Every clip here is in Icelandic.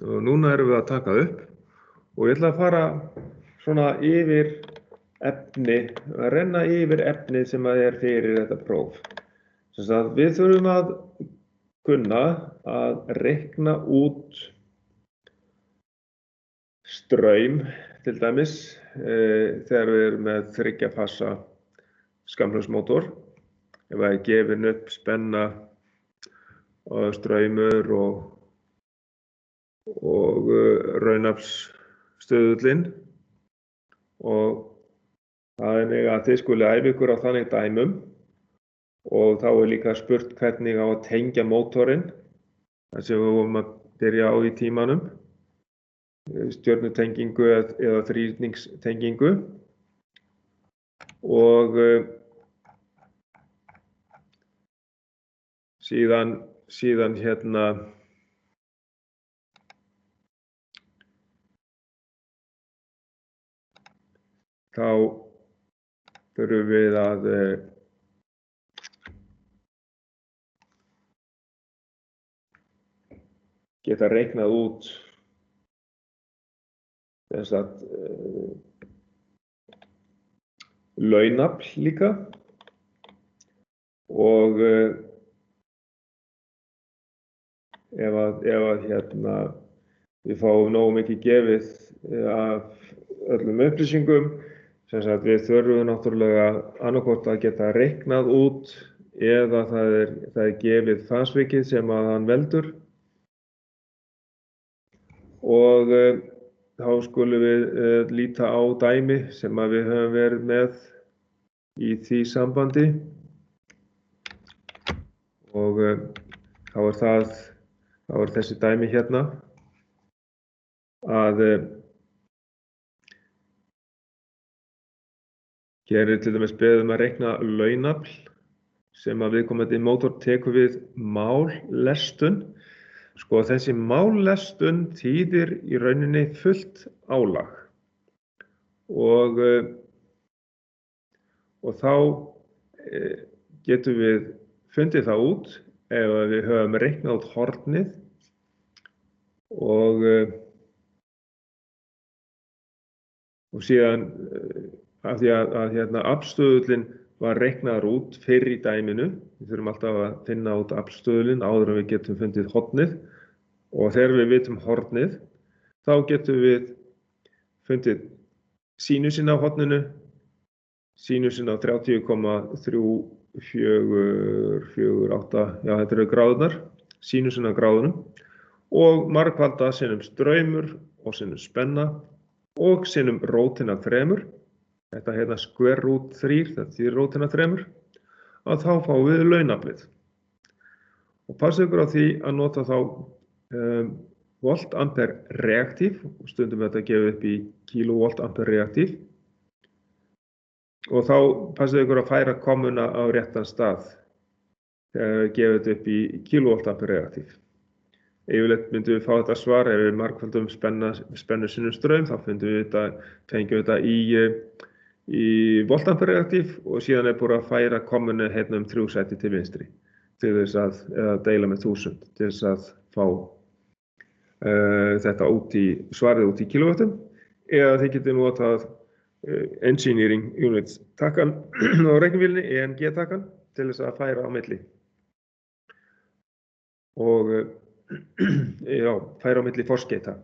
og núna erum við að taka upp og ég ætla að fara svona yfir efni, að renna yfir efni sem er fyrir þetta próf. Við þurfum að kunna að reikna út straum til dæmis þegar við erum með 3 fasa skammhlaunsmótor. Ef það er gefin upp spenna og straumur og raunaflsstöðullinn og þannig að þið skuli æfa ykkur á þannig dæmum og þá er líka spurt hvernig á að tengja mótorinn, það sem við vorum að byrja á í tímanum, stjörnutengingu eða þrýstingstengingu og síðan hérna þá þurfum við að geta reiknað út þess að launafl líka og ef hérna við fáum nógu mikið gefið af öllum upplýsingum, sem sagt við þurfum náttúrulega annaðhvort að geta reiknað út eða það er gefið fasvikið sem að hann veldur og þá skulum við líta á dæmi sem að við höfum verið með í því sambandi og þá er þessi dæmi hérna að hér er til dæmis beðið um að reikna launafl sem að viðkomandi mótor tekur við mállestun. Sko þessi mállestun þýðir í rauninni fullt álag og þá getum við fundið það út ef við höfum reiknað út hornið og síðan af því að hérna aflstöðullinn var reiknaður út fyrr í dæminu. Við þurfum alltaf að finna út aflstöðullinn áður en við getum fundið hornið og þegar við vitum hornið þá getum við fundið sínusinn á horninu, sínusinn á 30,348, já þetta eru gráðurnar, sínusinn á gráðunum og margfalda sinnum straumur og sinnum spenna og sinnum rótin af 3. Þetta hérna square root 3, þetta þýðir rótin af 3, að þá fáum við launaflið. Og passa ykkur á því að nota þá volt ampere reaktív, stundum þetta gefið upp í kilovolt ampere reaktív. Og þá passa ykkur að færa kommuna á réttan stað þegar við gefum þetta upp í kilovolt ampere reaktív. Yfirleitt myndum við fá þetta svar ef við margfaldum spennu sinnum straum, þá fengjum við þetta í voltampere reaktív og síðan er búið að færa kommunu hérna 3 sæti til vinstri til þess að eða deila með 1000 til þess að fá þetta svarið út í kilowattum eða þið getið notað engineering units takkan á reiknivélinni, ENG takkan, til þess að færa á milli og já, færa á milli forskeita.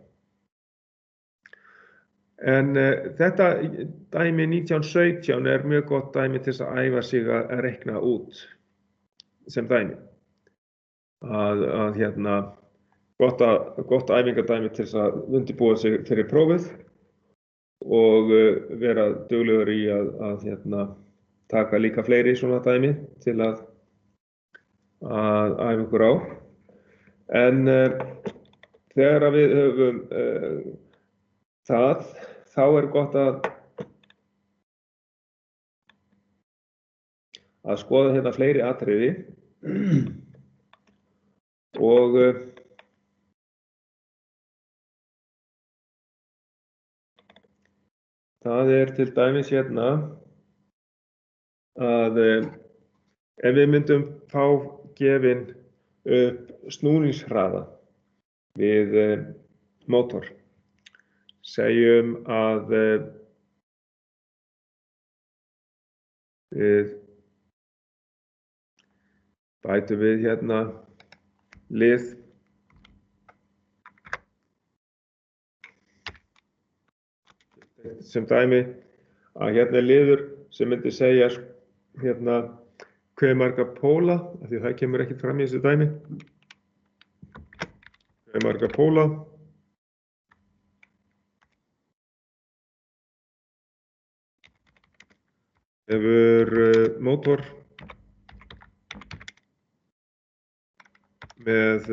En þetta dæmi 1917 er mjög gott dæmi til þess að æfa sig að reikna út sem dæmi. Að hérna gott æfingadæmi til þess að undirbúa sig fyrir prófið og vera duglegur í að hérna taka líka fleiri svona dæmi til að æfa ykkur á. En þegar við höfum þá er gott að skoða hérna fleiri atriði og það er til dæmis hérna að ef við myndum fá gefin upp snúningshraða við mótor. Segjum að við bætum við hérna lið sem dæmi að hérna liður sem myndi segja hérna hve marga póla, af því það kemur ekkert fram í þessu dæmi. Hve marga póla hefur mótor með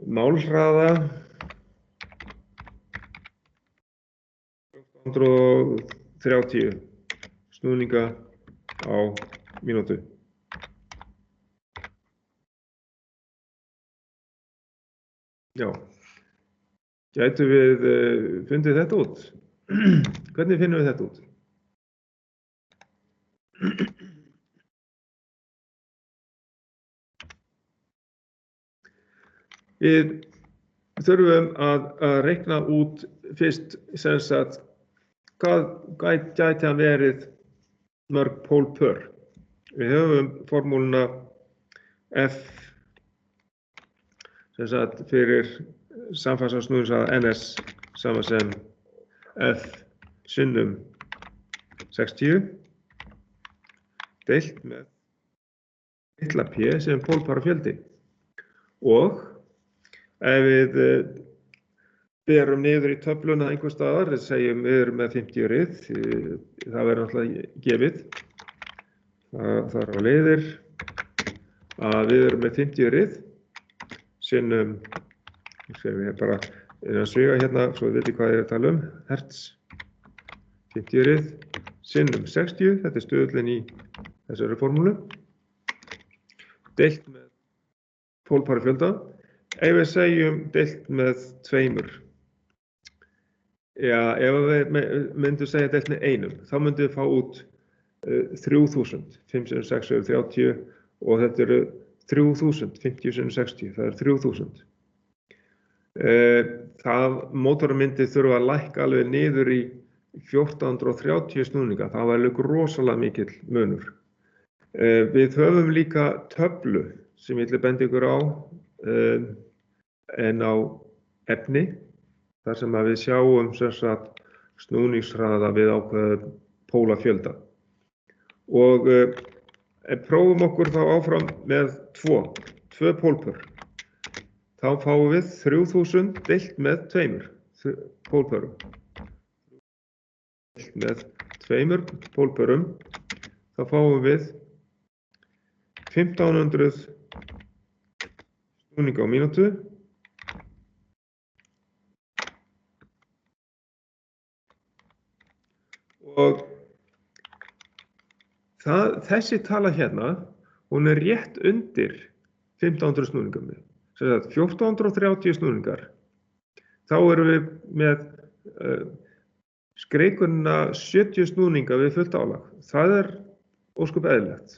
málhraða 1430 snúninga á mínútu. Já, gætum við fundið þetta út? Hvernig finnum við þetta út? Við þurfum að reikna út fyrst sem sagt hvað gæti hann verið mörg pólpör. Við höfum formúluna F sem sagt fyrir samfastasnúningshraða NS sama sem F sinnum 60 deilt með litla p sem pólpara fjöldi. Og ef við berum niður í töfluna einhvers staðar, segjum við erum með 50 rið, það verður náttúrulega gefið. Það er á leiðir að við erum með 50 rið sinnum, segjum við bara innan sviga hérna, svo við veitum hvað ég er að tala hertz. 50 rið sinnum 60, þetta er stöðullinn í þessari formúlu, deilt með pólpara fjölda. Ef við segjum deilt með 2, já, ef við myndum segja deilt með 1, þá myndum við fá út 3000, 5 sinnum 6 er 30 og þetta eru 3000, 50 sinnum 60, það er 3000. Mótorinn myndi þurfa að lækka alveg niður í 1430 snúninga, það var alveg rosalega mikill munur. Við höfum líka töflu sem ég ætla að benda ykkur á en á efni, þar sem að við sjáum sem sagt snúningshraða við ákveðið pólafjölda. Og prófum okkur þá áfram með 2 pólpör. Þá fáum við 3000 deilt með 2 pólpörum. Deilt með 2 pólpörum, þá fáum við 1500 snúninga á mínútu. Og þessi tala hérna, hún er rétt undir 1500 snúningum. Sem sagt 1430 snúningar. Þá erum við með skreikunna 70 snúninga við fullt álag. Það er ósköp eðlilegt.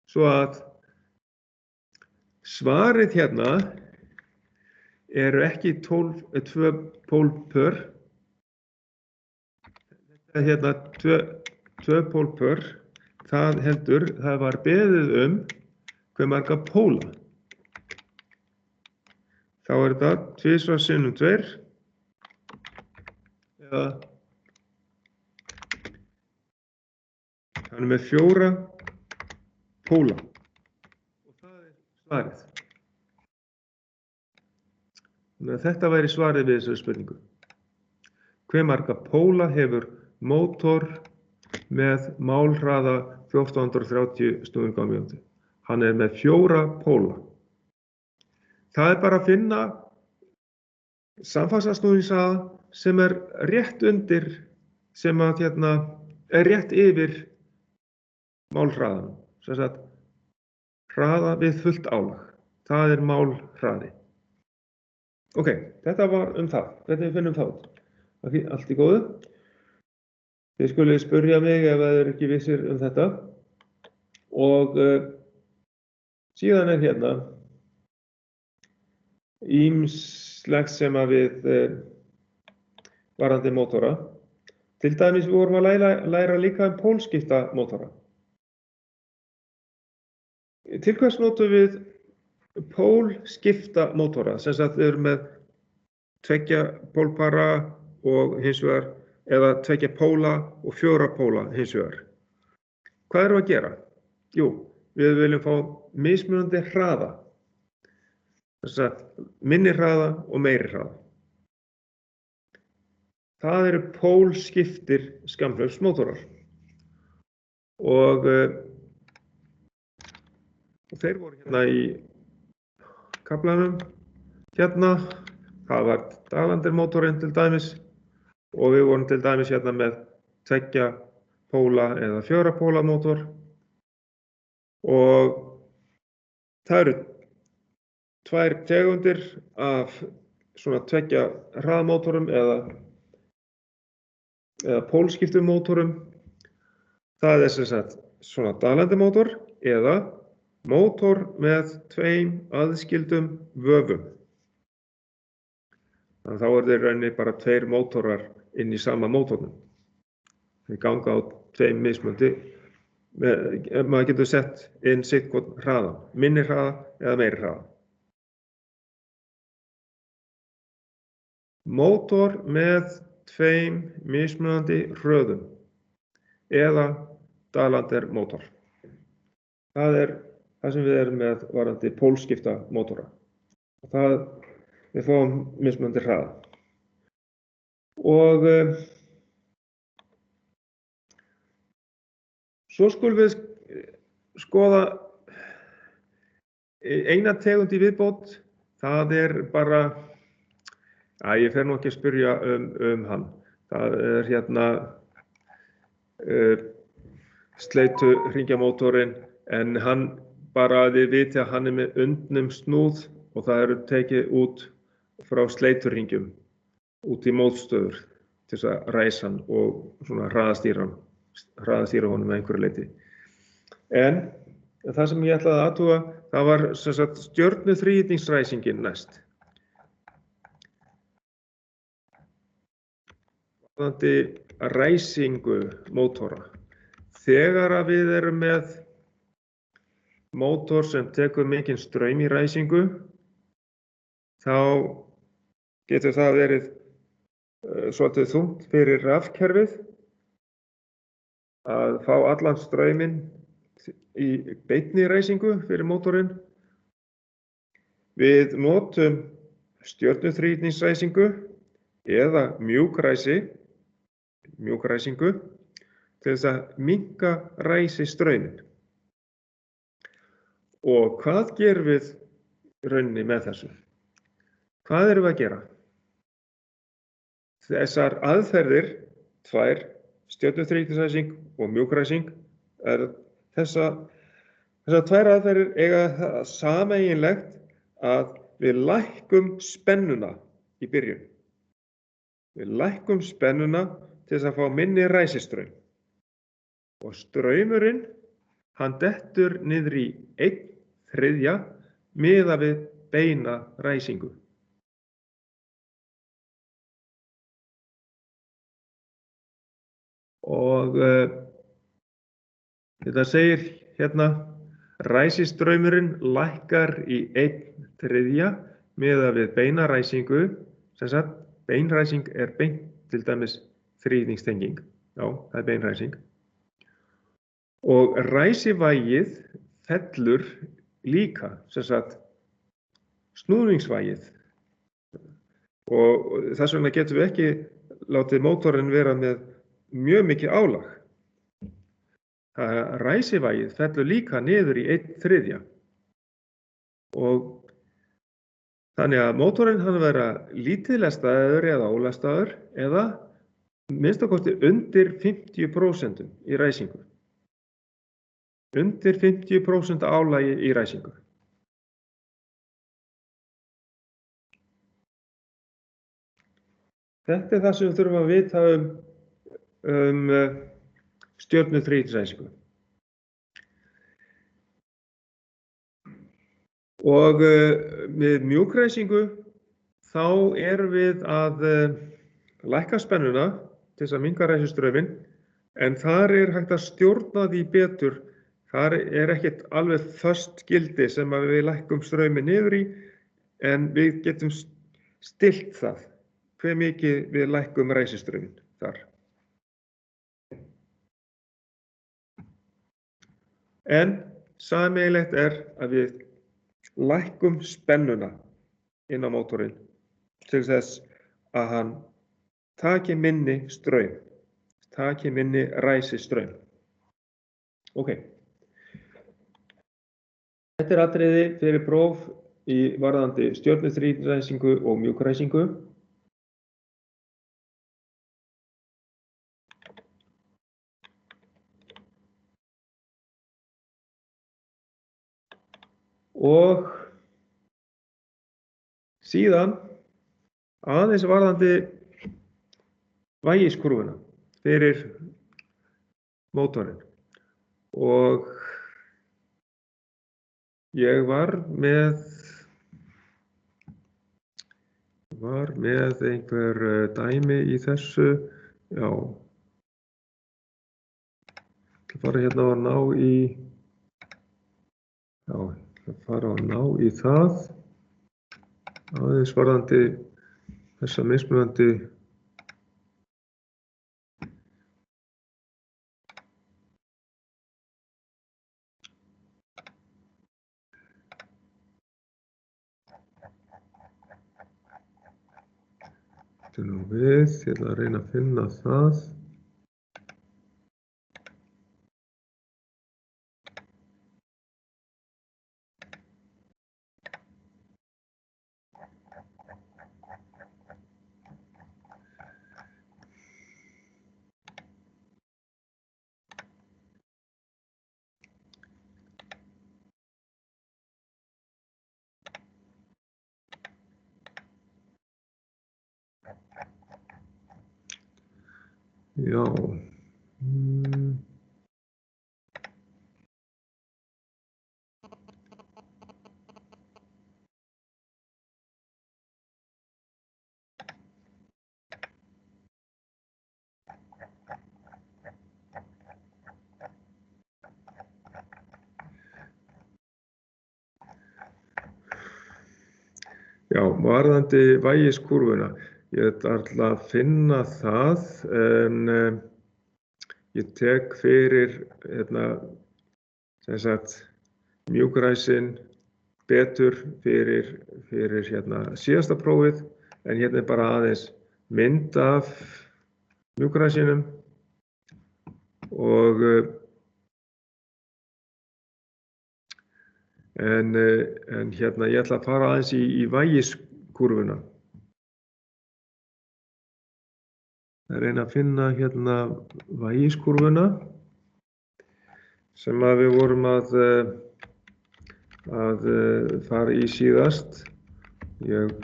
Svo að svarið hérna eru ekki 2 pólpör. Þetta er hérna 2 pólpör. Það heldur, það var beðið hve marga póla. Þá er þetta 2 sinnum 2 eða hann er með 4 póla. Og það er svarið. Þetta væri svarið við þessari spurningu. Hve marga póla hefur mótor með málhraða 1430 snúninga á mínútu? Hann er með 4 póla. Það er bara að finna samfastasnúningshraða sem er rétt undir, sem að er rétt yfir málhraðanum. Sem sagt, hraða við fullt álag. Það er málhraði. Ok, þetta var það. Hvernig við finnum það út? Allt í góðu. Þið skulið spyrja mig ef þið eru ekki vissir þetta. Og síðan hérna ýmislegt sem að við varðandi mótora. Til dæmis við vorum að læra líka pólskipta mótora. Til hvers notum við pólskipta mótora? Sem sagt við erum með 2 pólpara og hins vegar, eða 2 póla og 4 póla hins vegar. Hvað erum við að gera? Jú, við viljum fá mismunandi hraða. Þess að minni hraða og meiri hraða. Það eru pólskiptir skammhlaupsmótorar. Og þeir voru hérna í kaflanum. Hérna, það var Dalandermótorinn til dæmis. Og við vorum til dæmis hérna með 2 póla eða 4 póla mótor. Og það eru 2 tegundir af svona 2 hraðamótorum eða pólskiptum mótorum. Það er sem sagt svona Dalandermótor eða mótor með 2 aðskildum vöfum. Þannig að þá eru þeir rauninni bara 2 mótorar inn í sama mótornum. Þeir ganga á 2 mismunandi, maður getur sett inn sitt hvort hraða, minni hraða eða meiri hraða. Mótor með 2 mismunandi hröðum eða Dalandermótor. Það er það sem við erum með varðandi pólskipta mótora. Við fáum mismunandi hraða. Og svo skulum við skoða eina tegund í viðbót. Það er bara, ég fer nú ekki að spyrja hann. Það er hérna sleituhringjamótorinn, en hann bara að þið viti að hann er með undnum snúð og það eru tekið út frá sleituhringjum út í mótstöður til þess að ræsa hann og svona hraðastýra honum með einhverju leyti. En það sem ég ætlaði að athuga, það var sem sagt stjörnuþríhyrningsræsingin næst. Varðandi ræsingu mótora. Þegar að við erum með mótor sem tekur mikinn straum í ræsingu, þá getur það verið svolítið þungt fyrir rafkerfið að fá allan strauminn í beinni ræsingu fyrir mótorinn. Við notum stjörnuþríhyrningsræsingu eða mjúkræsingu til þess að minnka ræsistrauminn. Og hvað gerum við rauninni með þessu? Hvað erum við að gera? Þessar aðferðir, 2, stjörnuþríhyrningsræsing og mjúkræsing, þessar 2 aðferðir eiga það sameiginlegt að við lækkum spennuna í byrjun. Við lækkum spennuna til þess að fá minni ræsistraum. Og straumurinn, hann dettur niður í 1/3 miðað við beina ræsingu. Og þetta segir hérna, ræsistraumurinn lækkar í 1/3 miðað við beina ræsingu. Sem sagt, beinræsing er beint, til dæmis þríhyrningstenging. Já, það er beinræsing. Og ræsivægið fellur líka, sem sagt, snúningsvægið. Og þess vegna getum við ekki látið mótorinn vera með mjög mikið álag. Ræsivægið fellur líka niður í 1/3. Og þannig að mótorinn hann vera lítið lestaður eða ólestaður eða minnsta kosti undir 50% í ræsingu. Undir 50% álagi í ræsingu. Þetta er það sem við þurfum að vita stjörnuþríhyrningsræsingu. Og með mjúkræsingu þá erum við að lækka spennuna til þess að minnka ræsistrauminn, en þar hægt að stjórna því betur. Þar ekkert alveg föst gildi sem að við lækkum strauminn niður í, en við getum stillt það, hve mikið við lækkum ræsistrauminn þar. En sameiginlegt að við lækkum spennuna inn á mótorinn til þess að hann taki minni straum, taki minni ræsistraum. Ok. Þetta atriði fyrir próf í varðandi stjörnuþríræsingu og mjúkræsingu. Og síðan aðeins varðandi vægiskúrfuna fyrir mótorinn. Og ég var með einhver dæmi í þessu. Já. Það fara hérna að ná í. Já. Það fara að ná í það, aðeins varðandi þessa mismunandi Þetta nú við, ég ætla að reyna að finna það. Já. Já, varðandi vægiskúrfuna. Ég ætla að finna það, en ég tek fyrir sem sagt, mjúkræsin betur fyrir síðasta prófið, en hérna bara aðeins mynd af mjúkræsinum og en hérna ég ætla að fara aðeins í vægiskúrfuna. Það reyna að finna hérna vægiskúrfuna sem að við vorum að fara í síðast. Ég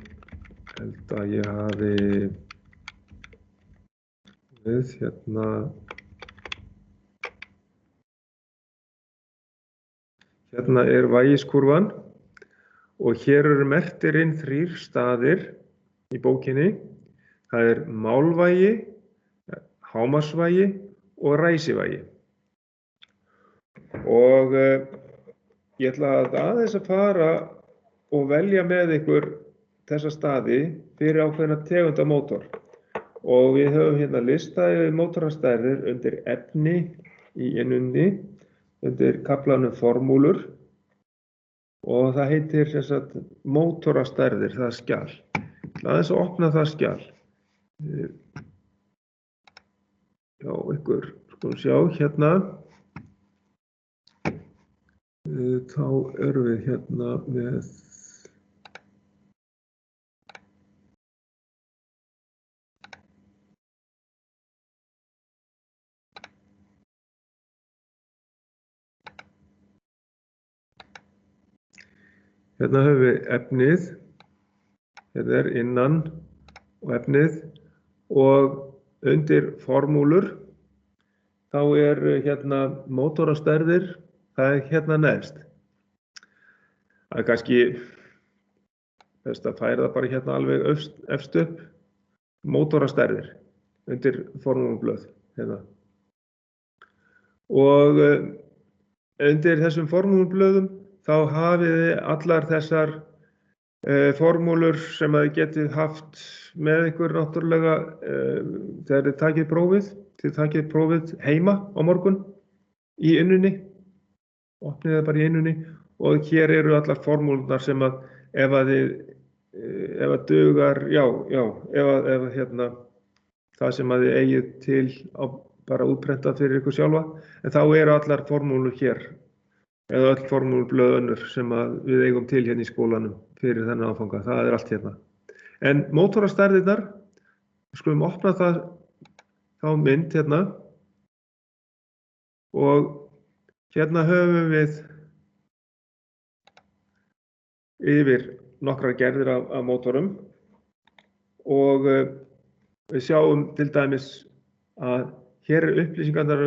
held að ég hafi við hérna vægiskúrfan og hér eru merktir inn 3 staðir í bókinni. Það málvægi, hámarksvægi og ræsivægi. Og ég ætla aðeins að fara og velja með ykkur þessa staði fyrir ákveðna tegunda mótor. Og við höfum hérna listaði mótorastærðir undir efni í innunni, undir kaflanum formúlur. Og það heitir mótorastærðir, það skjal. Aðeins að opna það skjal. Já, ykkur, skulum sjá hérna. Þá erum við hérna með hérna höfum við efnið. Hérna innan og efnið og undir formúlur þá hérna mótorastærðir, það hérna neðst. Það er kannski best að færa það bara hérna alveg efst upp, mótorastærðir undir formúlublöð hérna. Og undir þessum formúlublöðum þá hafið þið allar þessar formúlur sem að þið getið haft með ykkur náttúrulega þegar þið takið prófið. Þið takið prófið heima á morgun í innunni, opnið það bara í innunni og hér eru allar formúlunar sem að ef að dugar, ef hérna það sem að þið eigið til á bara útprentað fyrir ykkur sjálfa, en þá eru allar formúlur hér eða öll formúlublöð önnur sem að við eigum til hérna í skólanum fyrir þennan áfanga, það er allt hérna. En mótorastærðirnar, við skulum opna þá mynd hérna og hérna höfum við yfir nokkrar gerðir af mótorum og við sjáum til dæmis að hér er upplýsingarnar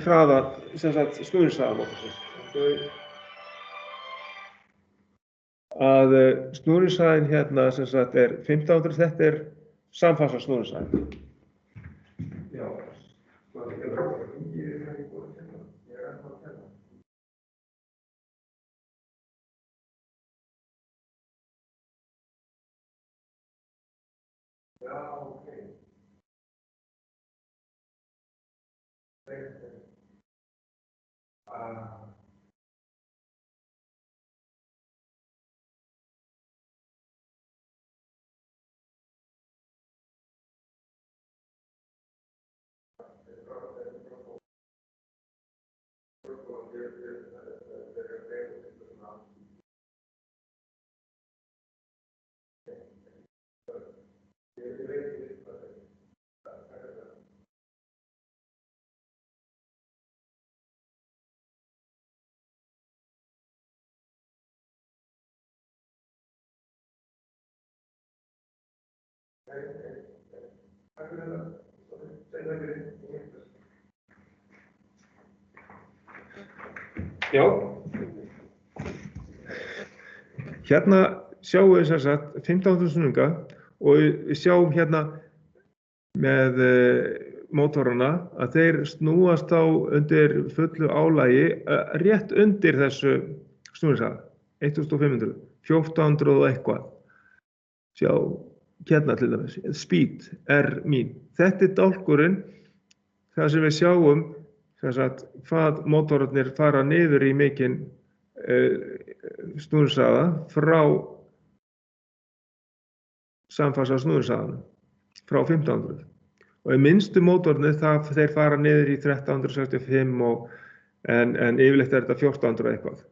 hraða, sem sagt, snúningshraða að snúningshraðinn hérna sem sagt er 1500, þetta er samfasa snúningshraðinn. Já, Já. Hérna sjáum við sem sagt 1500 snúninga og við sjáum hérna með mótorana að þeir snúast á undir fullu álagi rétt undir þessu snúningshraða, 1500, 1400 og eitthvað. Sjá hérna til dæmis, speed er mín. Þetta er dálkurinn, það sem við sjáum sem sagt, hvað mótorarnir fara niður í mikinn snúningshraða frá samfasa snúningshraðanum, frá 1500. Og í minnstu mótorarnir þeir fara niður í 1365 en yfirleitt er þetta 1400 eitthvað.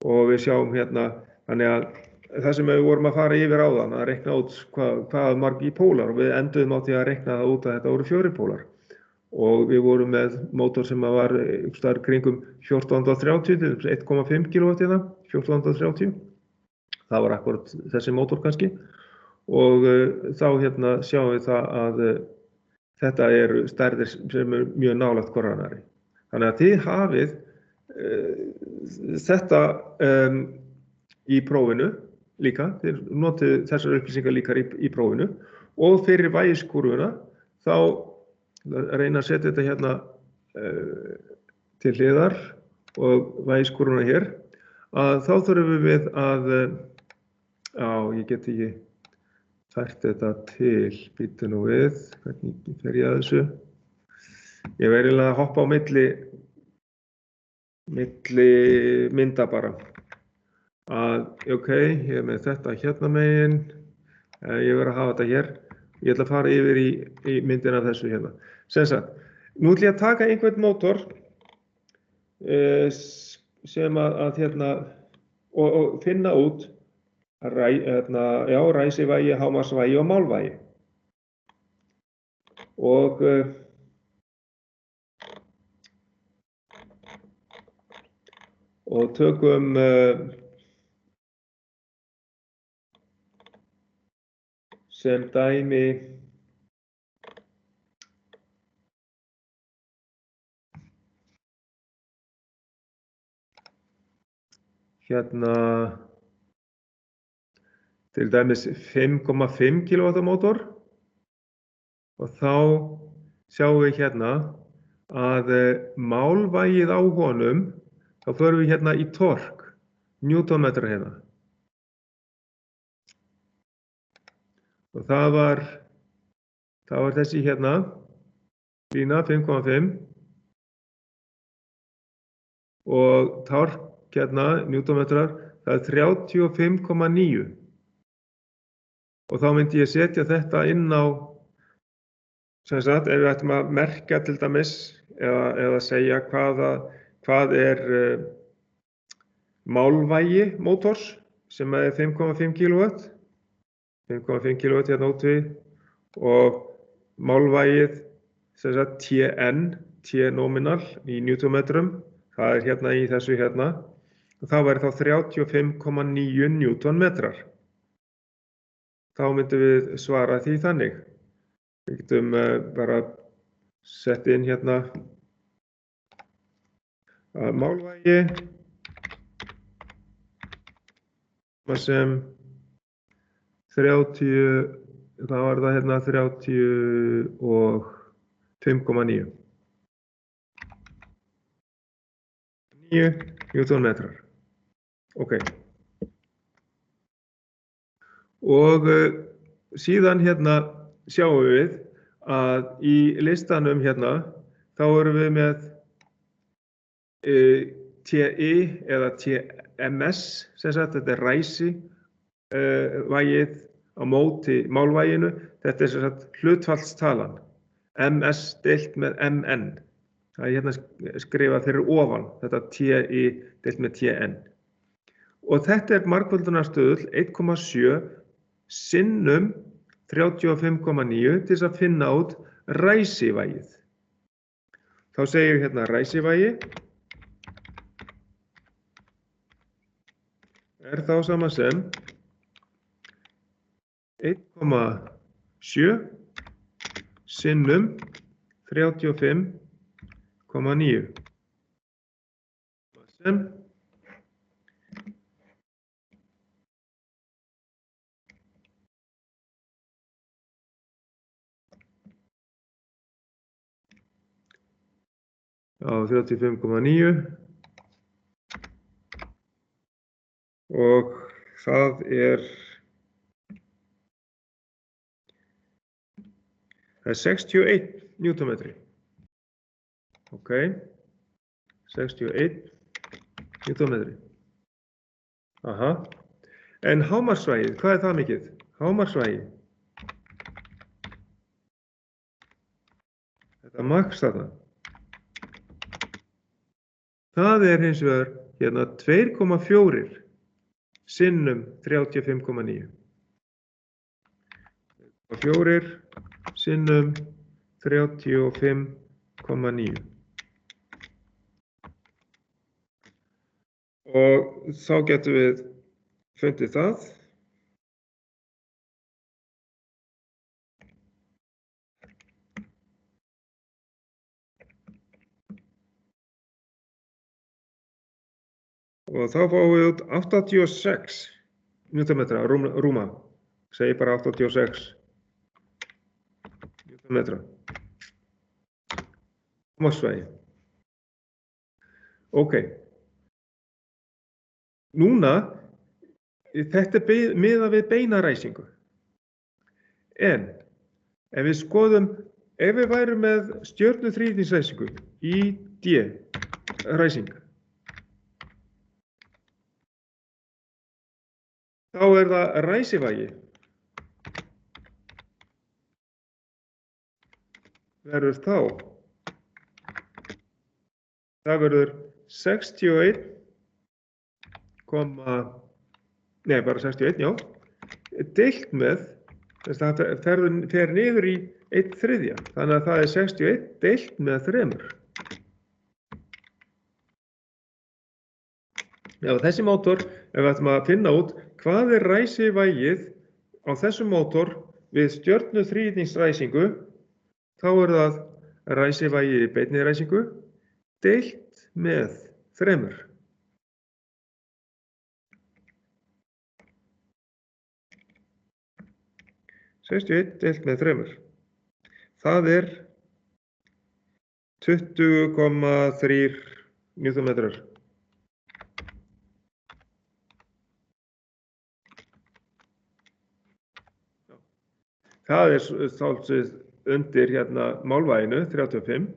Og við sjáum hérna, þannig að það sem við vorum að fara yfir áðan, að reikna út hvað margir pólar og við enduðum á því að reikna það út að þetta voru 4 pólar. Og við vorum með mótor sem var kringum 1430 til 1,5 kW hérna, 1430. Það var akkurat þessi mótor kannski. Og þá hérna sjáum við það að þetta eru stærðir sem eru mjög nálægt hvor annarri. Þannig að þið hafið þetta í prófinu líka, þið notið þessar upplýsingar líka í prófinu og fyrir vægiskúrfuna þá reyna að setja þetta hérna til hliðar og vægiskúrfuna hér að þá þurfum við að ég get ekki fært þetta til, býtu nú við, hvernig fer ég að þessu? Ég verð eiginlega að hoppa á milli mynda bara. Ok, ég er með þetta hérna megin, ég verð að hafa þetta hér. Ég ætla að fara yfir í myndina af þessu hérna. Sem sagt, nú ætla ég að taka einhvern mótor sem að hérna og finna út ræsivægi, hámarksvægi og málvægi. Og tökum sem dæmi hérna til dæmis 5,5 kW mótor og þá sjáum við hérna að málvægið á honum, þá förum við hérna í tork, newtonmetra hérna. Og það var þessi hérna, lína 5,5 og tork hérna, newtonmetrar, það er 35,9. Og þá myndi ég setja þetta inn á, sem sagt, ef við ættum að merkja til dæmis eða segja hvað er málvægi mótors sem er 5,5 kW. 5,5 kW hérna úti og málvægið, sem sagt, Tn, T nominal í newtonmetrum, það er hérna í þessu hérna, og það væri þá 35,9 newtonmetrar. Þá myndum við svara því þannig. Við getum bara sett inn hérna að málvægi sem 30, það var það hérna 35,9. 9 newtonmetrar. Ok. Og síðan hérna sjáum við að í listanum hérna, þá erum við með TI eða TMS, sem sagt, þetta er ræsi vægið á móti málvæginu, þetta er sem sagt hlutfallstalan, MS deilt með MN. Það er hérna skrifað fyrir ofan, þetta TI deilt með TN. Og þetta er margföldunarstöðull 1,7 sinnum 35,9 til þess að finna út ræsivægið. Þá segjum við hérna ræsivægi er þá sama sem 1,7 sinnum 35,9 sem á 35,9 og það er 61 newtonmetri. Ok, 61 newtonmetri. Aha. En hámarksvægið, hvað er það mikið? Hámarksvægið. Þetta max þarna. Það er hins vegar hérna 2,4 sinnum 35,9. 4 sinnum 35,9. Og þá getum við fundið það. Og þá fáum við út 86 newtonmetra rúma. Segi bara 86 newtonmetra. Hámarksvægi. Ok. Núna, þetta er miðað við beina ræsingu. En ef við skoðum, ef við værum með stjörnuþríhyrningsræsingu, ID ræsing, þá er það ræsivægi verður þá. Það verður 61, bara 61, já, deilt með, það fer niður í 1/3, þannig að það er 61 deilt með 3. Já, þessi mótor, ef við ætlum að finna út hvað er ræsivægið á þessum mótor við stjörnuþríhyrningsræsingu, þá er það ræsivægi í beinni ræsingu deilt með 3. 61 deilt með 3. Það er 20,3 Newtonmetrar. Það er svolítið undir hérna málvæginu, 35.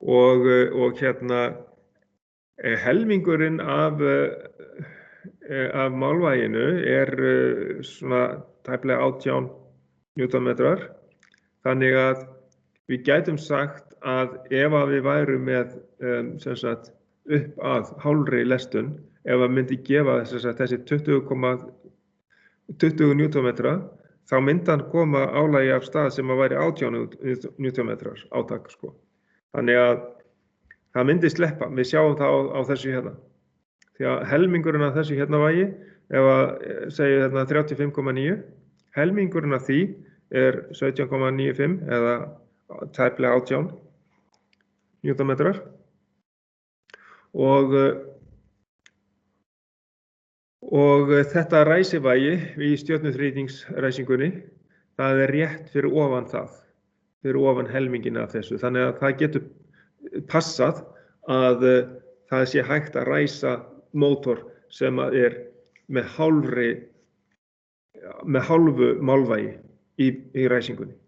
Og hérna helmingurinn af málvæginu svona tæplega 18 Newtonmetrar. Þannig að við gætum sagt að ef að við værum með sem sagt upp að hálfri lestun, ef að myndi gefa þessi 20 Newtonmetra, þá myndi hann koma álagi af stað sem að væri 18 Newtonmetrar átak sko. Þannig að það myndi sleppa. Við sjáum það á þessu hérna. Því að helmingurinn af þessu hérna vægi, ef að segja hérna 35,9, helmingurinn af því er 17,95 eða tæplega 18 Newtonmetrar. Og þetta ræsivægi í stjörnuþrýstingsræsingunni, það er rétt fyrir ofan það. Fyrir ofan helmingin af þessu. Þannig að það getur passað að það sé hægt að ræsa mótor sem er með hálfu málvægi í ræsingunni.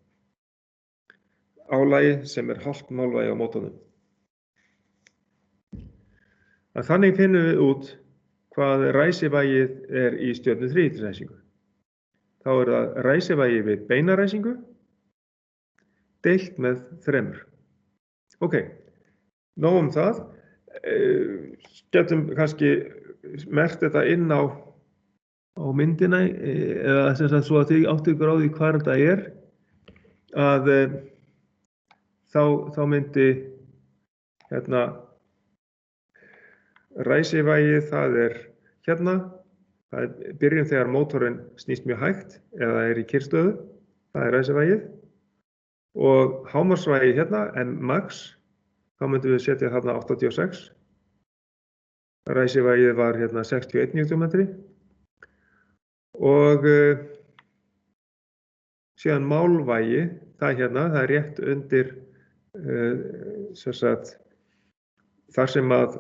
Álagi sem er hálft málvægi á mótornum. Þannig finnum við út hvað ræsivægið er í stjörnuþrýstingsræsingu. Þá er það ræsivægi við beinaræsingu deilt með 3. Ok, nóg það. Getum kannski merkt þetta inn á myndina eða sem sagt svo að þið áttu ykkur á því hvað þetta er, að þá myndi hérna ræsivægið, það er hérna, það er byrjun þegar mótorinn snýst mjög hægt eða er í kyrrstöðu, það er ræsivægið. Og hámarksvægið hérna, Nmax, þá myndum við setja þarna 86. Ræsivægið var hérna 61 Newtonmetri. Og síðan málvægi, það hérna, það er rétt undir sem sagt, þar sem að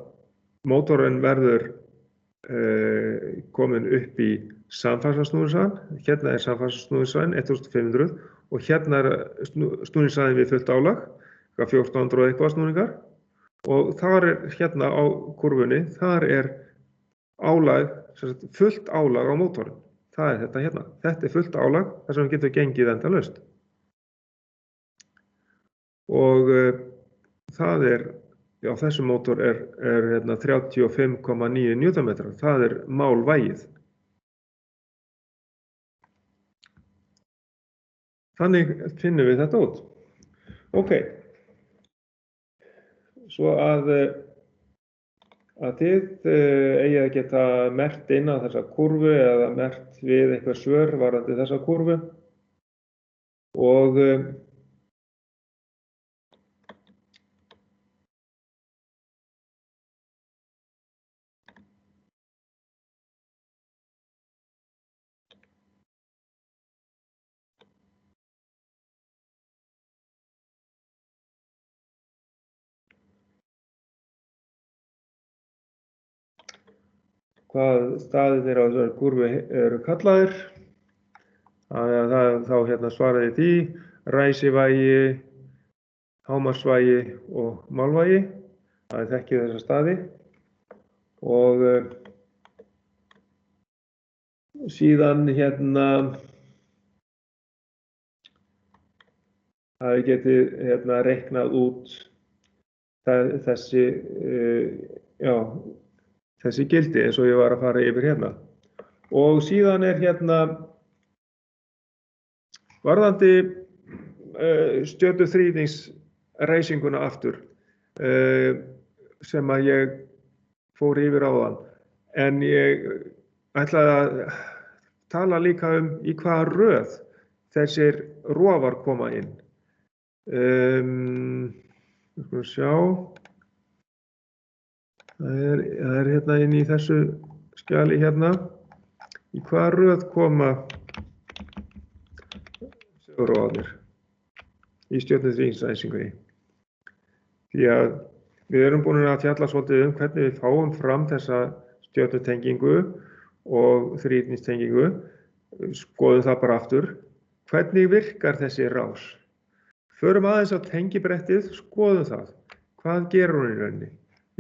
mótorinn verður komin upp í samfarsasnúningshraðann. Hérna er samfarsasnúningshraðinn 1500 og hérna er snúningshraðinn við fullt álag, 1400 og eitthvað snúningar. Og þar er hérna á kurfunni, þar er álag, fullt álag á mótorinn. Það er þetta hérna. Þetta er fullt álag þar sem getur gengið endalaust. Og það er, já, þessu mótor er hérna 35,9 Newtonmetrar. Það er málvægið. Þannig finnum við þetta út. Ok. Svo að þið eigið að geta merkt inn á þessa kurvu eða merkt við eitthvað svör varðandi þessa kurvu. Og hvað staðirnir á þessari kurvu eru kallaðir. Þá hérna svaraði því ræsivægi, hámarksvægi og málvægi. Það þekkið þessa staði. Og síðan hérna það getið hérna reiknað út þessi þessi gildi eins og ég var að fara yfir hérna. Og síðan er hérna varðandi stjörnuþrýstingsræsinguna aftur sem að ég fór yfir áðan. En ég ætlaði að tala líka í hvaða röð þessir rofar koma inn. Við skulum sjá. Það er hérna inn í þessu skjali hérna. Í hvaða röð koma segurofarnir í stjörnuþríhyrningsræsingunni? Því að við erum búin að fjalla svolítið hvernig við fáum fram þessa stjörnutengingu og þríhyrningstengingu. Skoðum það bara aftur. Hvernig virkar þessi rás? Förum aðeins á tengibrettið, skoðum það. Hvað gerir hún í rauninni?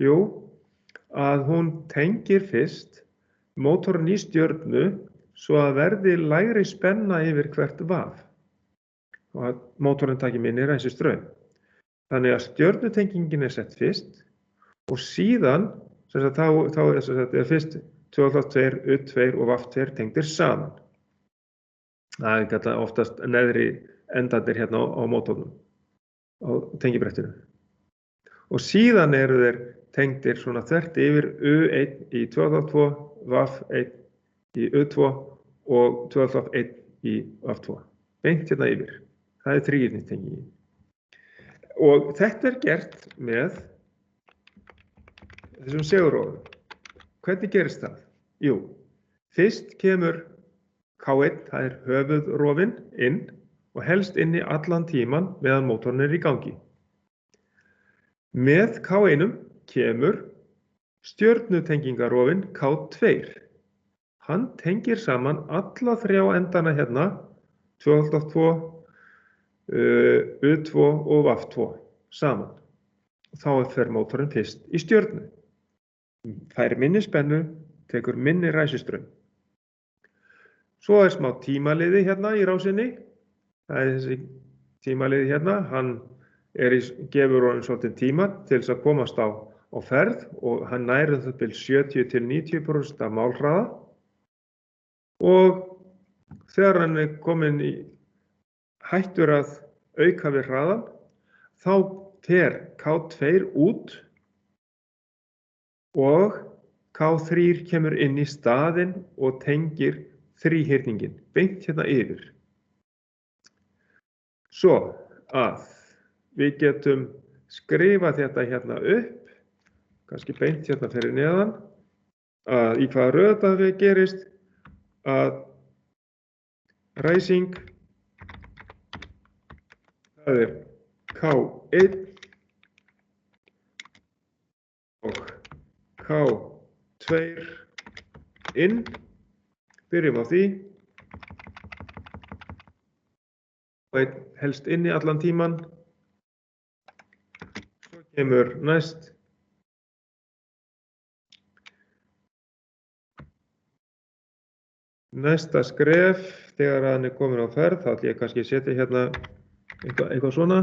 Jú, að hún tengir fyrst mótorinn í stjörnu svo að verði lægri spenna yfir hvert vaf og að mótorinn taki minni ræsistraum. Þannig að stjörnutengingin er sett fyrst og síðan þá er fyrst 2,2, U2 og VAF2 tengdir saman. Það er kallað oftast neðri endarnir hérna á mótornum, á tengibrettinu. Og síðan eru þeir tengdir svona þvert yfir U1 í 2,2, VAF1 í U2 og 2,1 í VAF2. Beint hérna yfir. Það er þríhyrningstengingin. Og þetta er gert með þessum segulrófum. Hvernig gerist það? Jú, fyrst kemur K1, það er höfuðrofinn, inn og helst inni allan tíman meðan mótorinn er í gangi. Með K1 kemur stjörnutengingarofinn K2. Hann tengir saman alla þrjá endana hérna, 2,2, U2 og VAF2 saman. Þá fer mótorinn fyrst í stjörnu. Fær minni spennu, tekur minni ræsistraum. Svo er smá tímaliði hérna í rásinni. Það er þessi tímaliði hérna. Hann gefur honum svolítið tíma til þess að komast á ferð og hann nær það bil 70–90% af málhraða. Og þegar hann er komin hættur að auka við hraðan, þá fer K2 út og K3 kemur inn í staðinn og tengir þríhyrningin, beint hérna yfir. Svo að við getum skrifað þetta hérna upp, kannski beint hérna fyrir neðan, að í hvaða röð það gerist, að ræsing, það er K1 og K2 inn, byrjum á því, og helst inni allan tíman, svo kemur næsta skref, þegar hann er komin á ferð, þá ætlum ég kannski að setja hérna eitthvað svona.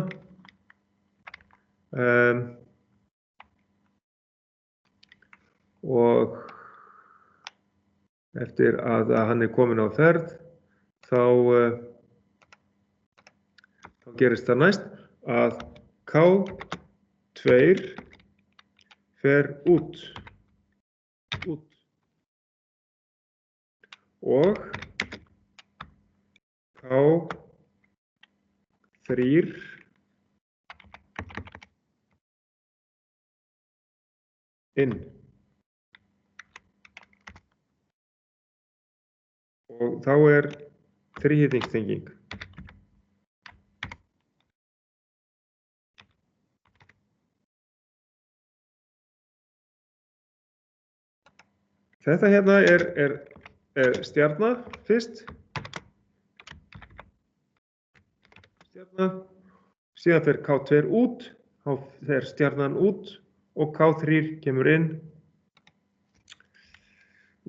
Og eftir að hann er komin á ferð, þá gerist það næst að K2 fer út. Og K3 inn. Og þá er þríhyrningstenging. Þetta hérna er stjarna fyrst. Stjarna. Síðan fer K2 út, þá fer stjarnan út og K3 kemur inn.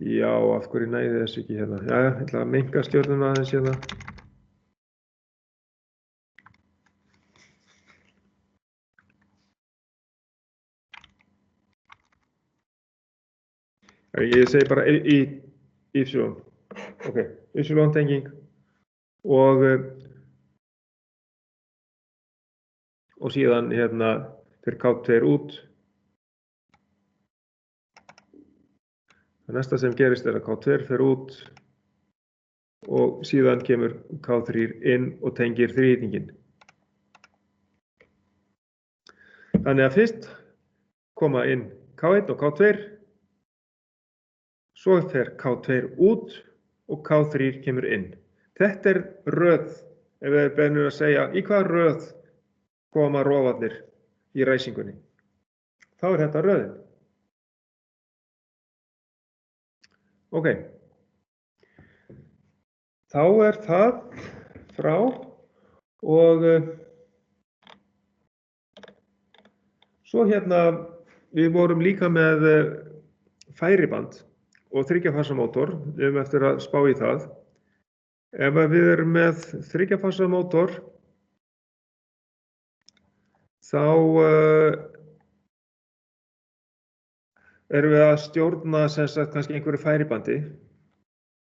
Já, af hverju næði þessu ekki hérna? Já, ég ætla að minnka stjörnuna aðeins hérna. Ég segi bara Y. Ok, Y-tenging og síðan hérna fer K2 út. Það næsta sem gerist er að K2 fer út og síðan kemur K3 inn og tengir þríhyrninginn. Þannig að fyrst koma inn K1 og K2, svo fer K2 út og K3 kemur inn. Þetta röð, ef við erum að segja í hvaða röð koma rofarnir í ræsingunni. Þá þetta röðin. Ok. Þá það frá og svo við vorum líka með færiband og 3-fasa mótor, við erum eftir að spá í það. Ef við erum með 3-fasa mótor, þá erum við að stjórna kannski einhverju færibandi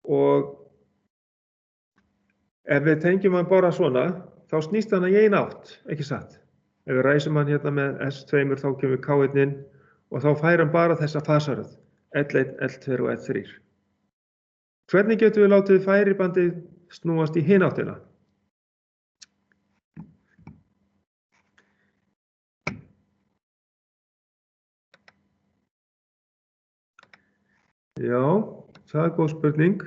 og ef við tengjum hann bara svona, þá snýst hann í eina átt, ekki satt. Ef við ræsum hann með S2 þá kemur K1 inn og þá fær hann bara þessa fasaröð, L1, L2 og L3. Hvernig getum við látið færibandið snúast í hina áttina? Já, það góð spurning.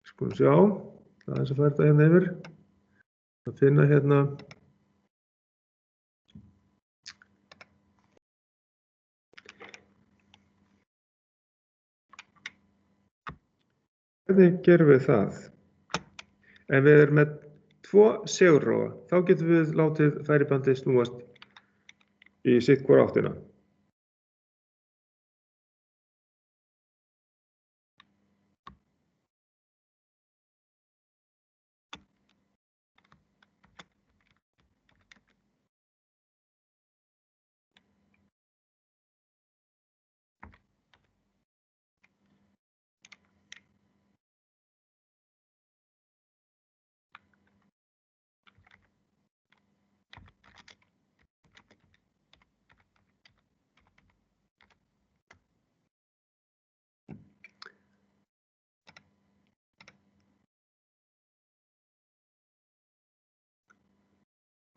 Skulum sjá, það að færa þetta yfir. Að finna Hvernig gerum við það? Ef við erum með 2 segulrófa, þá getum við látið færibandið snúast í sitt hvora áttina.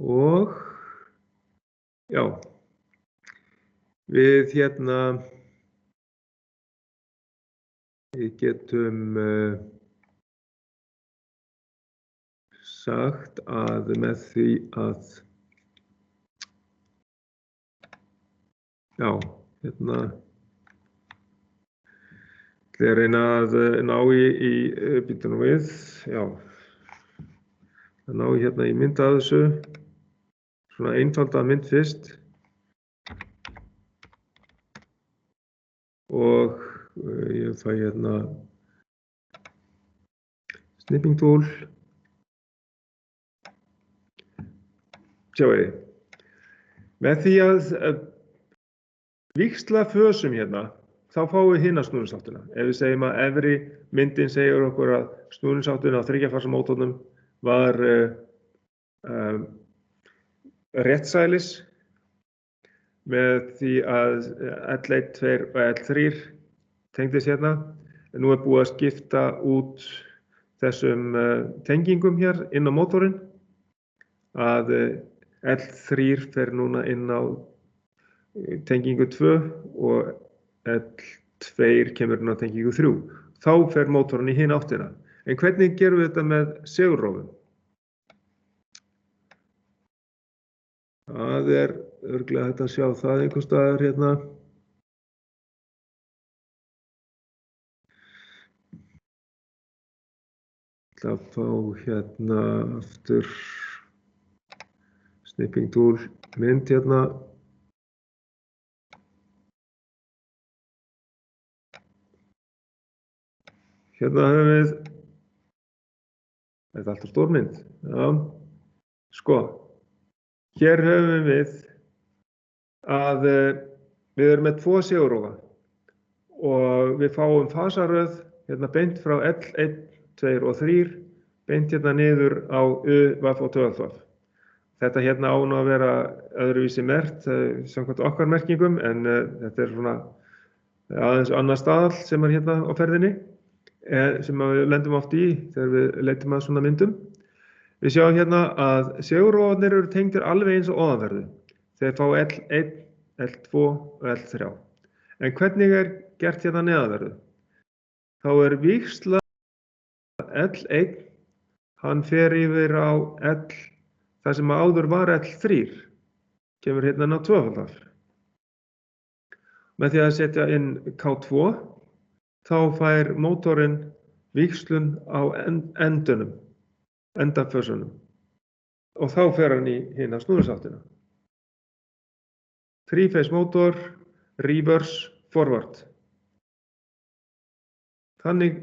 Og já, við við getum sagt að með því að já, ætla að reyna að ná í býtum við, já, að ná í mynd að þessu, svona einfalda mynd fyrst og ég fæ snipping tool. Sjáið þið. Með því að víxla fösum þá fáum við hina snúningsáttina. Ef við segjum að efri myndin segir okkur að snúningsáttin á 3-fasa mótornum var réttsælis með því að L1, 2 og L3 tengdist en nú búið að skipta út þessum tengingum inn á mótorinn að L3 fer núna inn á tengingu 2 og L2 kemur inn á tengingu 3. Þá fer mótorinn í hina áttina. En hvernig gerum við þetta með segulrófum? Það örugglega hægt að sjá það einhvers staðar Það fá aftur snipping tool mynd höfum við þetta alltaf stór mynd. Já. Sko, hér höfum við að við erum með 2 segulrófa og við fáum fasaröð beint frá L1, 2 og 3 beint niður á U, VF og 2V. Þetta á nú að vera öðruvísi merkt samkvæmt okkar merkingum en þetta svona aðeins annar staðall sem á ferðinni. sem við lendum oft í þegar við leitum að svona myndum. Við sjáum hérna að segurofarnir eru tengdir alveg eins og ofanverðu. Þeir fá L1, L2 og L3. En hvernig gert hérna neðanverðu? Þá víxla L1, hann fer yfir á L, það sem áður var L3, kemur hérna inn á tvöfaldar. Með því að setja inn K2, þá fær mótorinn víxlun á endunum, endafösunum, og þá fer hann í hina snúningsáttina. Three-phase mótor, reverse, forward. Þannig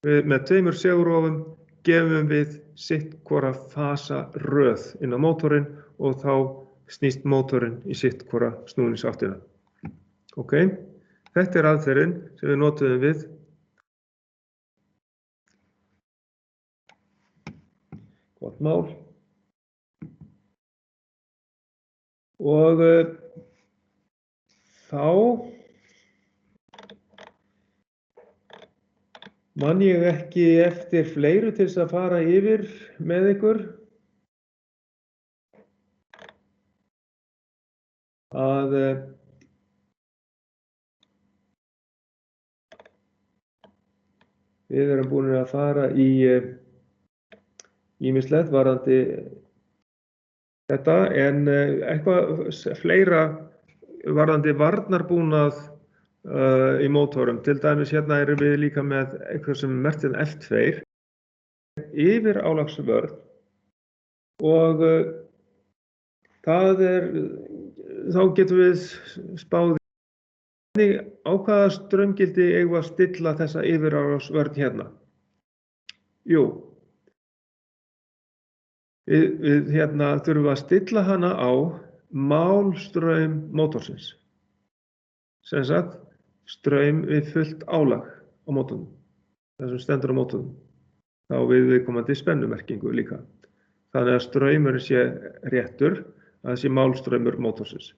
með tveimur segurofum gefum við sitt hvora fasa röð inn á mótorinn og þá snýst mótorinn í sitt hvora snúningsáttina. Ok, þetta aðferðin sem við notuðum við gott mál. Og þá man ég ekki eftir fleiru til þess að fara yfir með ykkur. Að við erum búin að fara í ýmislegt varðandi þetta, en eitthvað fleira varðandi varnarbúnað í mótorum. Til dæmis hérna erum við líka með eitthvað sem merkt F2, yfir álagsvörn, og þá getum við spáð á hvaða straumgildi eigum við að stilla þessa yfirálagsvörn hérna. Jú, við hérna þurfum að stilla hana á málstraum mótorsins. Sem sagt, straum við fullt álag á mótornum, það sem stendur á mótornum. Þá við viðkomandi spennumerkingu líka. Þannig að straumurinn sé réttur, að það sé málstraumur mótorsins.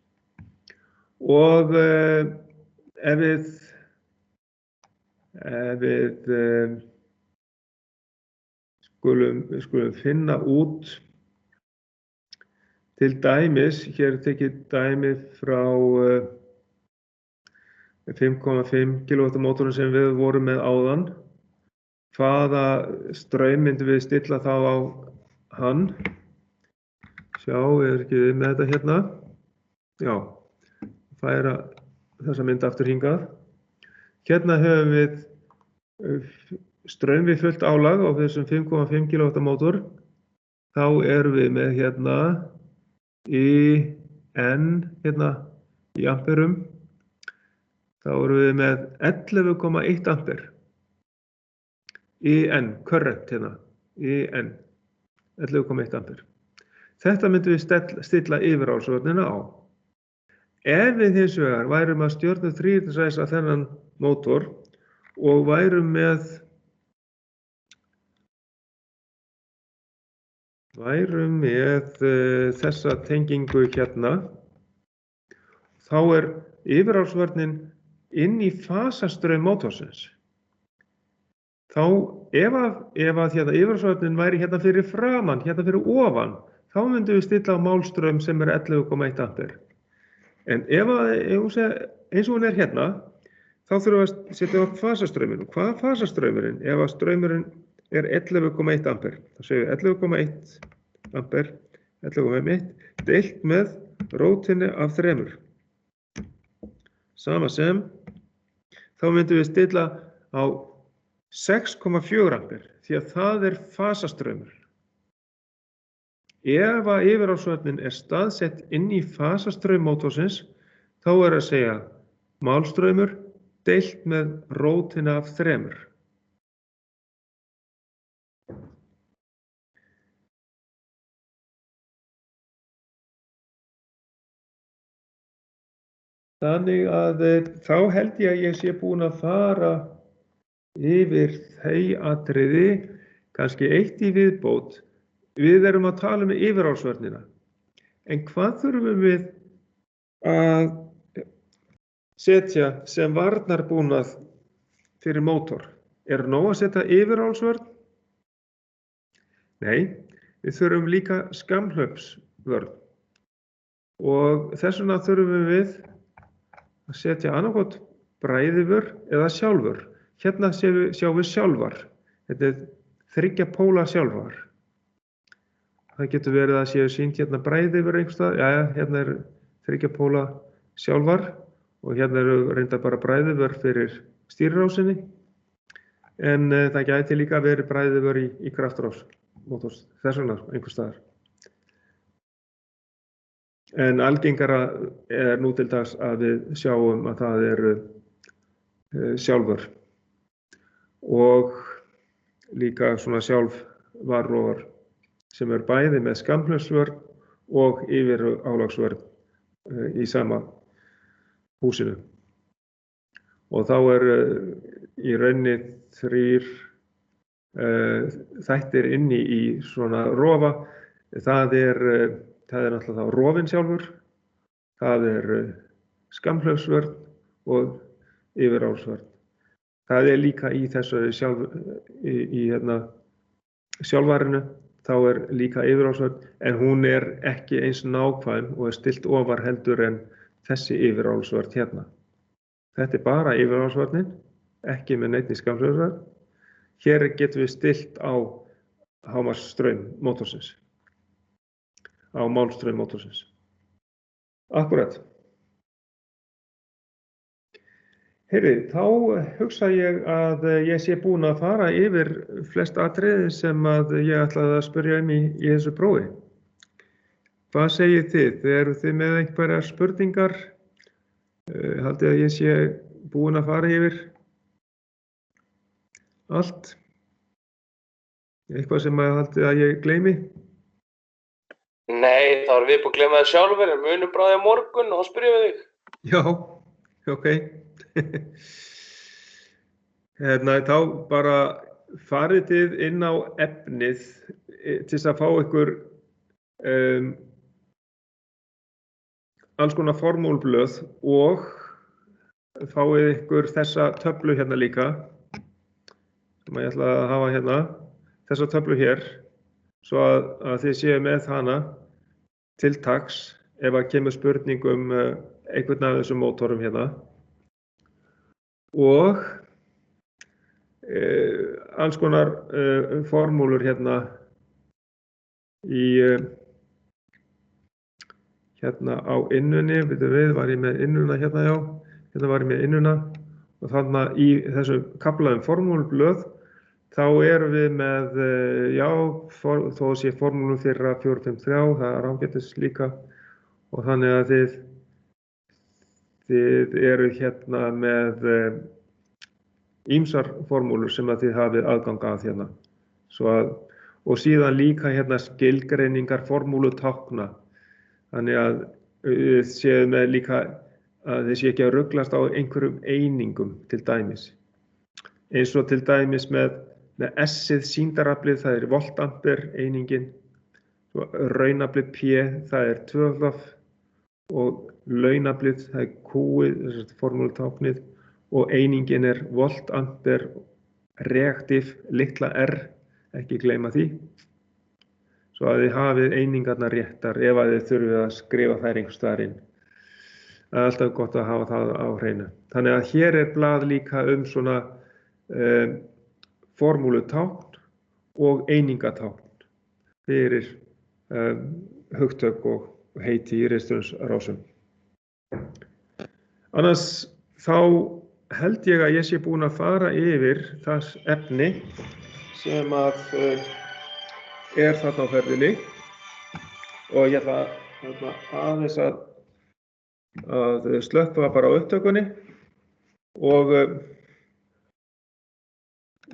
Og ef við skulum finna út, til dæmis, hér tekið dæmi frá 5,5 kW mótorinn sem við vorum með áðan. Hvaða straum myndum við stilla þá á hann? Sjá, ekki við með þetta hérna? Já, færa þessa mynd aftur hingað. Hérna höfum við straum við fullt álag á þessum 5,5 kW mótor. Þá erum við með hérna IN hérna í amperum. Þá erum við með 11,1 ampere. IN, current hérna, IN, 11,1 ampere. Þetta myndum við stilla yfirálsvörnina á. Ef við hins vegar værum að stjörnu þríhyrningsræsa þennan mótor og værum með þessa tengingu hérna, þá yfirálsvörnin inn í fasastraum mótorsins. Þá ef að hérna yfirálsvörnin væri hérna fyrir framan, hérna fyrir ofan, þá myndum við stilla á málstraum sem 11,1 ampere. En eins og hún hérna, þá þurfum við að setja á fasastrauminn. Hvað fasastraumurinn? Ef að straumurinn 11,1 ampere, þá segjum við 11,1 ampere, 11,1 deilt með rótinni af 3. Sama sem, þá myndum við stilla á 6,4 ampere, því að það fasastraumur. Ef að yfirálsvörnin staðsett inn í fasastraum mótorsins, þá að segja málstraumur deilt með rótina af 3. Þannig að þá held ég að ég sé búin að fara yfir þau atriði, kannski eitt í viðbót. Við erum að tala um yfirálsvörnina. En hvað þurfum við að setja sem varnarbúnað fyrir mótor? nóg að setja yfirráðsvörn? Nei, við þurfum líka skammhlaupsvörn og þess vegna þurfum við að setja annarkot bræðivör eða sjálfur. Hérna sjáum við sjálfar. Þetta er 3 póla sjálfar. Það getur verið að séu sýnt hérna bræðivör einhvers staðar. Jæja, hérna er 3 póla sjálfar og hérna eru reyndar bara bræðivör fyrir stýrirásinni. En það gæti líka verið bræðivör í kraftrás mótors, þess vegna einhvers staðar. En algengara er nú til dags að við sjáum að það eru sjálfur og líka svona sjálfvarróar sem er bæði með skammhlaupsvörn og yfirálagsvörn í sama húsinu. Og þá er í rauninni 3 þættir inni í svona rofa. Það er náttúrulega þá rofinn sjálfur, það er skammhlaupsvörn og yfirráðsvörn. Það er líka í þessari sjálfvarinu, þá er líka yfirráðsvörn, en hún er ekki eins nákvæm og er stillt ofar heldur en þessi yfirráðsvörn hérna. Þetta er bara yfirráðsvörnin, ekki með neinni skammhlaupsvörn. Hér getum við stillt á hámarksstraum mótorsins. Á málstraum mótorsins. Akkúrat. Heyrðu, þá hugsa ég að ég sé búinn að fara yfir flest atriði sem að ég ætlaði að spyrja í þessu prófi. Hvað segið þið? Eruð þið með einhverjar spurningar? Haldið að ég sé búinn að fara yfir allt? Eitthvað sem haldið að ég gleymi? Nei, þá erum við búin að gleyma það sjálfur, en munum bráði á morgun og þá spyrjum við þig. Já, ok. Þá bara farið þið inn á efnið til að fá ykkur alls konar formúlblöð og fáið ykkur þessa töflu hérna líka sem ég ætla að hafa hérna, þessa töflu hér, svo að þið séu með hana til taks ef að kemur spurning einhvern af þessum mótorum hérna. Og alls konar formúlur hérna hérna á innunni, var ég með innuna hérna, já, hérna var ég með innuna og þarna í þessu kaflaðum formúlblöð þá erum við með, já, þó sé formúlum fyrir 453, það er ágætis líka og þannig að þið eru hérna með ýmsar formúlur sem að þið hafið aðgang að hérna. Og síðan líka hérna skilgreiningar formúlutákna. Þannig að þið séu með líka að þið séu ekki að ruglast á einhverjum einingum til dæmis. Eins og til dæmis með S-ið sýndaraflið, það er voltampere einingin, raunaflið P, það er 2 og launaflið, það er Q-ið, formúlutáknið og einingin er voltampere reaktív, litla r, ekki gleyma því. Svo að þið hafið einingarnar réttar ef að þið þurfið að skrifa þær einhvers staðar inn. Það er alltaf gott að hafa það á hreinu. Þannig að hér er blað líka svona formúlutákn og einingatákn fyrir hugtök og heiti í ritstjórnarsrásum. Annars þá held ég að ég sé búinn að fara yfir það efni sem að er þarna á ferðinni og ég ætla aðeins að slökkva bara á upptökunni og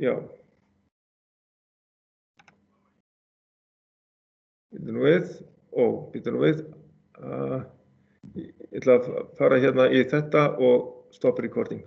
já, býtum nú við, ég ætla að fara hérna í þetta og stoppa recording.